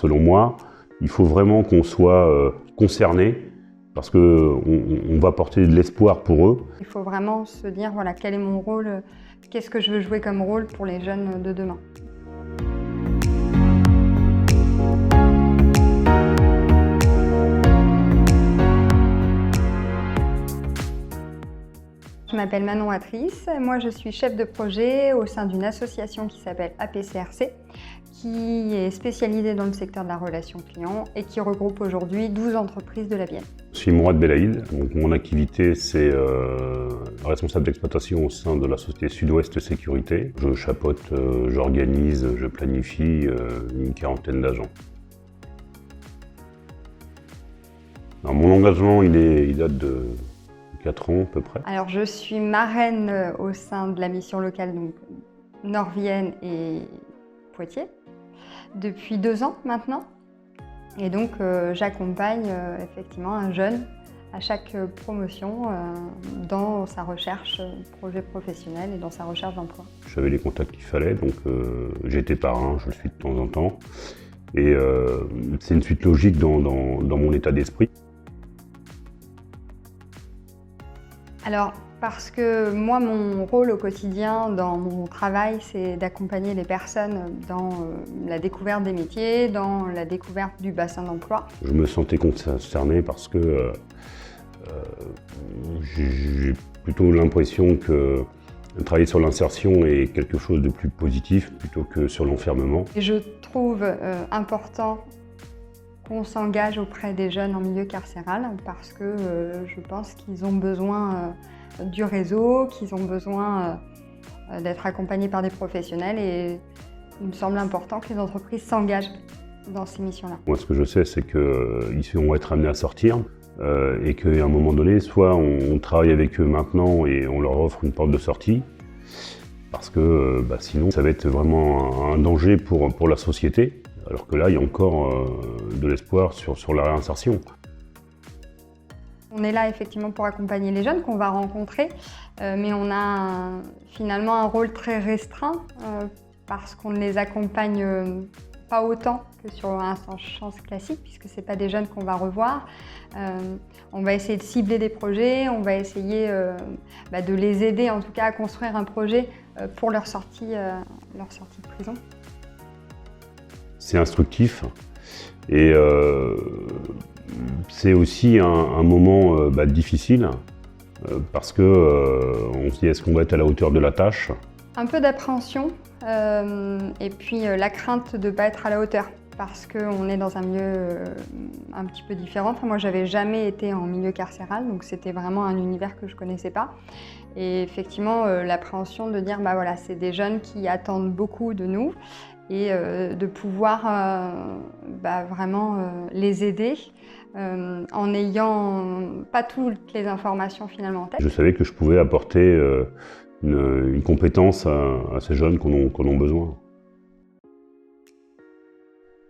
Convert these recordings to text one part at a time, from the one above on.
Selon moi, il faut vraiment qu'on soit concerné parce qu'on va porter de l'espoir pour eux. Il faut vraiment se dire, voilà, quel est mon rôle, qu'est-ce que je veux jouer comme rôle pour les jeunes de demain. Je m'appelle Manon Atrice, moi je suis chef de projet au sein d'une association qui s'appelle APCRC, qui est spécialisée dans le secteur de la relation client et qui regroupe aujourd'hui 12 entreprises de la Vienne. Je suis Mourad Belaïd, donc mon activité c'est responsable d'exploitation au sein de la société Sud-Ouest Sécurité. Je chapeaute, j'organise, je planifie une quarantaine d'agents. Alors, mon engagement il date de 4 ans à peu près. Alors je suis marraine au sein de la mission locale donc Nord-Vienne et Poitiers depuis 2 ans maintenant. Et donc j'accompagne effectivement un jeune à chaque promotion dans sa recherche projet professionnel et dans sa recherche d'emploi. J'avais les contacts qu'il fallait, donc j'étais parrain, je le suis de temps en temps. Et c'est une suite logique dans mon état d'esprit. Alors, parce que moi, mon rôle au quotidien dans mon travail, c'est d'accompagner les personnes dans la découverte des métiers, dans la découverte du bassin d'emploi. Je me sentais concerné parce que j'ai plutôt l'impression que travailler sur l'insertion est quelque chose de plus positif plutôt que sur l'enfermement. Et je trouve important qu'on s'engage auprès des jeunes en milieu carcéral parce que je pense qu'ils ont besoin du réseau, qu'ils ont besoin d'être accompagnés par des professionnels et il me semble important que les entreprises s'engagent dans ces missions-là. Moi, ce que je sais, c'est qu'ils vont être amenés à sortir et qu'à un moment donné, soit on travaille avec eux maintenant et on leur offre une porte de sortie parce que sinon, ça va être vraiment un danger pour la société. Alors que là, il y a encore de l'espoir sur la réinsertion. On est là effectivement pour accompagner les jeunes qu'on va rencontrer, mais on a finalement un rôle très restreint parce qu'on ne les accompagne pas autant que sur un chance classique, puisque ce n'est pas des jeunes qu'on va revoir. On va essayer de cibler des projets, on va essayer de les aider en tout cas à construire un projet pour leur sortie de prison. C'est instructif et c'est aussi un moment difficile parce que on se dit est-ce qu'on va être à la hauteur de la tâche? Un peu d'appréhension et puis la crainte de ne pas être à la hauteur parce qu'on est dans un milieu un petit peu différent. Enfin, moi, j'avais jamais été en milieu carcéral, donc c'était vraiment un univers que je connaissais pas. Et effectivement, l'appréhension de dire voilà, c'est des jeunes qui attendent beaucoup de nous. Et de pouvoir vraiment les aider en n'ayant pas toutes les informations finalement en tête. Je savais que je pouvais apporter une compétence à ces jeunes qu'on a besoin.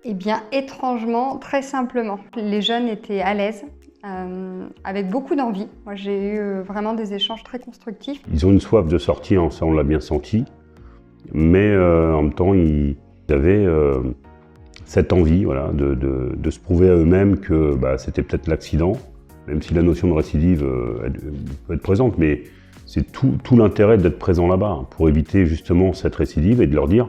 Eh bien, étrangement, très simplement, les jeunes étaient à l'aise, avec beaucoup d'envie. Moi, j'ai eu vraiment des échanges très constructifs. Ils ont une soif de sortir, ça on l'a bien senti, mais en même temps, ils avaient cette envie de se prouver à eux-mêmes que c'était peut-être l'accident, même si la notion de récidive elle peut être présente, mais c'est tout l'intérêt d'être présent là-bas pour éviter justement cette récidive et de leur dire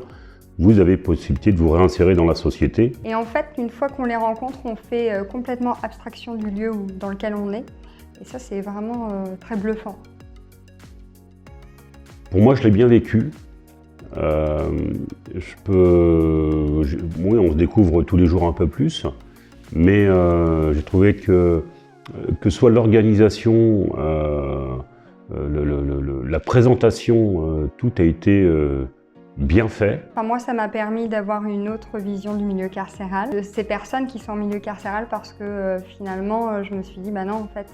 vous avez possibilité de vous réinsérer dans la société. Et en fait, une fois qu'on les rencontre, on fait complètement abstraction du lieu dans lequel on est, et ça c'est vraiment très bluffant. Pour moi, je l'ai bien vécu. Oui, on se découvre tous les jours un peu plus, mais j'ai trouvé que soit l'organisation, la présentation, tout a été bien fait. Enfin, moi, ça m'a permis d'avoir une autre vision du milieu carcéral, de ces personnes qui sont en milieu carcéral parce que finalement, je me suis dit, non, en fait,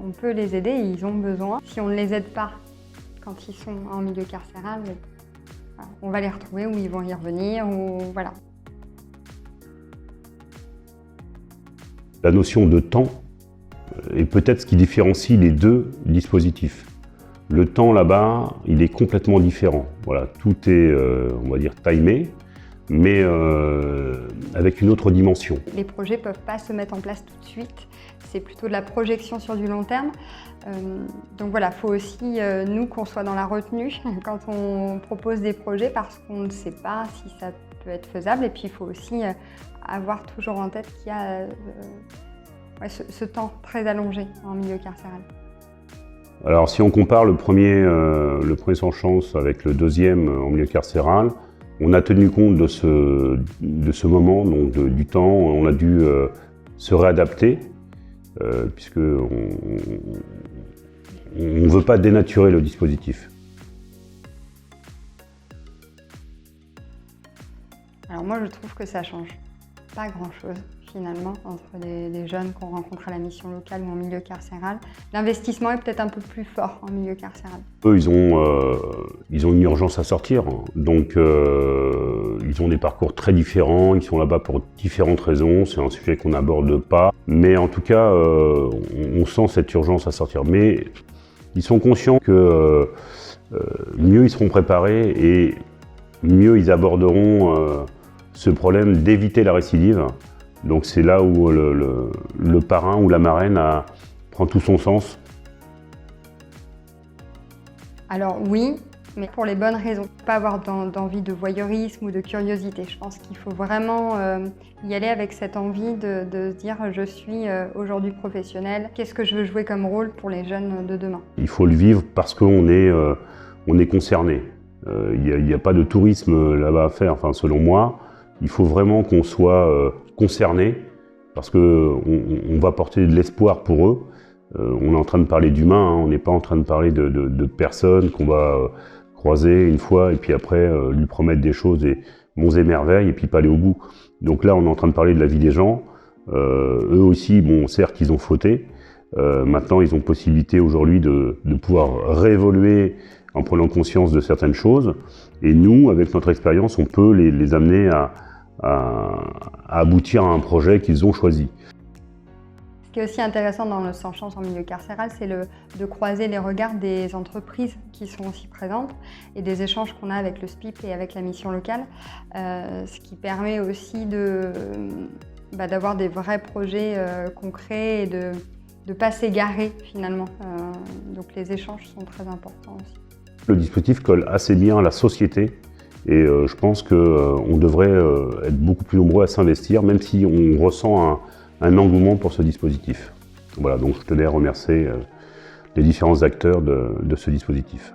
on peut les aider, ils ont besoin. Si on ne les aide pas quand ils sont en milieu carcéral, on va les retrouver ou ils vont y revenir, ou voilà. La notion de temps est peut-être ce qui différencie les deux dispositifs. Le temps là-bas, il est complètement différent. Voilà, tout est, on va dire, timé. mais avec une autre dimension. Les projets ne peuvent pas se mettre en place tout de suite, c'est plutôt de la projection sur du long terme. Donc voilà, il faut aussi, nous, qu'on soit dans la retenue quand on propose des projets parce qu'on ne sait pas si ça peut être faisable. Et puis il faut aussi avoir toujours en tête qu'il y a ce temps très allongé en milieu carcéral. Alors si on compare le premier sans chance avec le deuxième en milieu carcéral, on a tenu compte de ce moment, donc du temps, on a dû se réadapter, puisque on ne veut pas dénaturer le dispositif. Alors moi je trouve que ça change pas grand-chose finalement entre les jeunes qu'on rencontre à la mission locale ou en milieu carcéral. L'investissement est peut-être un peu plus fort en milieu carcéral. Eux, ils ont une urgence à sortir, donc ils ont des parcours très différents, ils sont là-bas pour différentes raisons, c'est un sujet qu'on n'aborde pas, mais en tout cas, on sent cette urgence à sortir. Mais ils sont conscients que mieux ils seront préparés et mieux ils aborderont ce problème d'éviter la récidive. Donc c'est là où le parrain ou la marraine prend tout son sens. Alors oui, mais pour les bonnes raisons. Pas avoir d'envie de voyeurisme ou de curiosité. Je pense qu'il faut vraiment y aller avec cette envie de se dire je suis aujourd'hui professionnel, qu'est-ce que je veux jouer comme rôle pour les jeunes de demain. Il faut le vivre parce qu'on est concerné. Il n'y a pas de tourisme là-bas à faire, enfin, selon moi. Il faut vraiment qu'on soit concerné parce qu'on va porter de l'espoir pour eux. On est en train de parler d'humains, on n'est pas en train de parler de personnes qu'on va croiser une fois et puis après lui promettre des choses et monts et merveilles et puis pas aller au bout. Donc là, on est en train de parler de la vie des gens. Eux aussi, bon, certes, ils ont fauté. Maintenant, ils ont possibilité aujourd'hui de pouvoir réévoluer en prenant conscience de certaines choses. Et nous, avec notre expérience, on peut les amener à aboutir à un projet qu'ils ont choisi. Ce qui est aussi intéressant dans le Sans Chance en milieu carcéral, c'est de croiser les regards des entreprises qui sont aussi présentes et des échanges qu'on a avec le SPIP et avec la mission locale, ce qui permet aussi d'avoir des vrais projets concrets et de ne pas s'égarer finalement. Donc les échanges sont très importants aussi. Le dispositif colle assez bien à la société et je pense qu'on devrait être beaucoup plus nombreux à s'investir, même si on ressent un engouement pour ce dispositif. Voilà, donc je tenais à remercier les différents acteurs de ce dispositif.